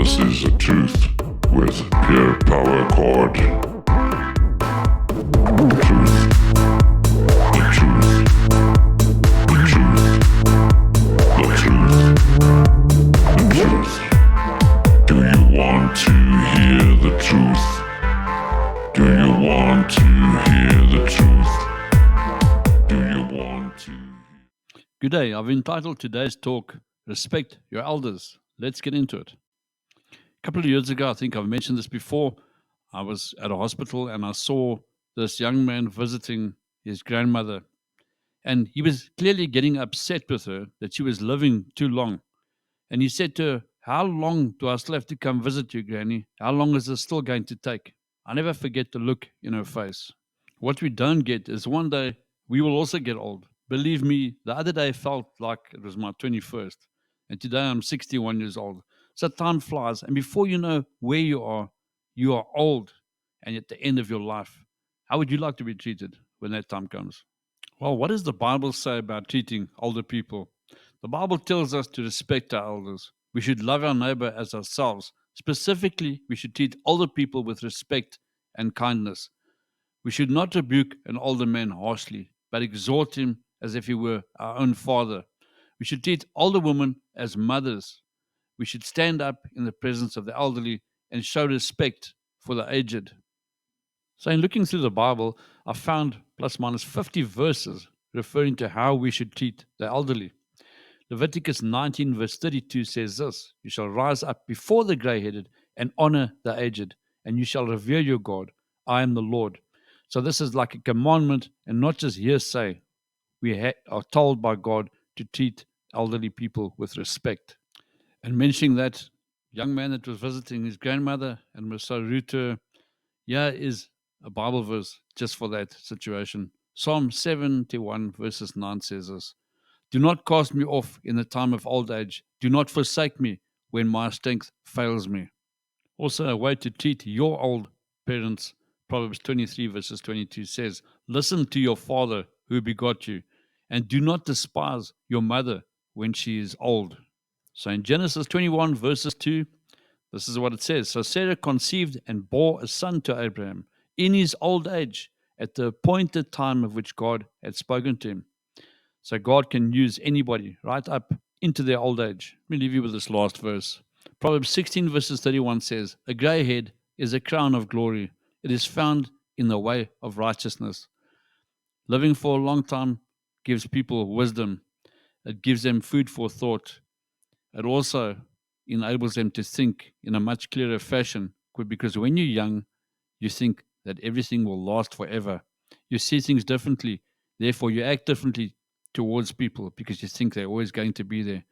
This is the truth with Pure Power Chord. Truth. The truth. The truth. The truth. The truth. Do you want to hear the truth? Do you want to hear the truth? Do you want to? Good day. I've entitled today's talk, Respect Your Elders. Let's get into it. A couple of years ago, I think I've mentioned this before, I was at a hospital and I saw this young man visiting his grandmother. And he was clearly getting upset with her that she was living too long. And he said to her, "How long do I still have to come visit you, Granny? How long is this still going to take?" I never forget the look in her face. What we don't get is one day we will also get old. Believe me, the other day felt like it was my 21st. And today I'm 61 years old. So time flies. And before you know where you are old and at the end of your life. How would you like to be treated when that time comes? Well, what does the Bible say about treating older people? The Bible tells us to respect our elders. We should love our neighbor as ourselves. Specifically, we should treat older people with respect and kindness. We should not rebuke an older man harshly, but exhort him as if he were our own father. We should treat older women as mothers. We should stand up in the presence of the elderly and show respect for the aged. So, in looking through the Bible, I found plus minus 50 verses referring to how we should treat the elderly. Leviticus 19, verse 32 says this: "You shall rise up before the grey headed and honor the aged, and you shall revere your God. I am the Lord." So, this is like a commandment and not just hearsay. We are told by God to treat elderly people with respect. And mentioning that young man that was visiting his grandmother and was so rude to her, here is a Bible verse just for that situation. Psalm 71, verses 9 says this: "Do not cast me off in the time of old age. Do not forsake me when my strength fails me." Also, a way to treat your old parents, Proverbs 23, verses 22 says, "Listen to your father who begot you, and do not despise your mother when she is old." So in Genesis 21, verses 2, this is what it says: "So Sarah conceived and bore a son to Abraham in his old age, at the appointed time of which God had spoken to him." So God can use anybody right up into their old age. Let me leave you with this last verse. Proverbs 16, verses 31 says, "A grey head is a crown of glory. It is found in the way of righteousness." Living for a long time gives people wisdom. It gives them food for thought. It also enables them to think in a much clearer fashion, because when you're young, you think that everything will last forever. You see things differently. Therefore, you act differently towards people because you think they're always going to be there.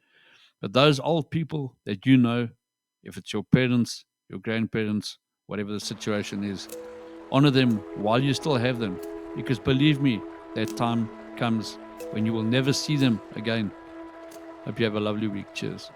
But those old people that you know, if it's your parents, your grandparents, whatever the situation is, honor them while you still have them. Because believe me, that time comes when you will never see them again. Hope you have a lovely week. Cheers.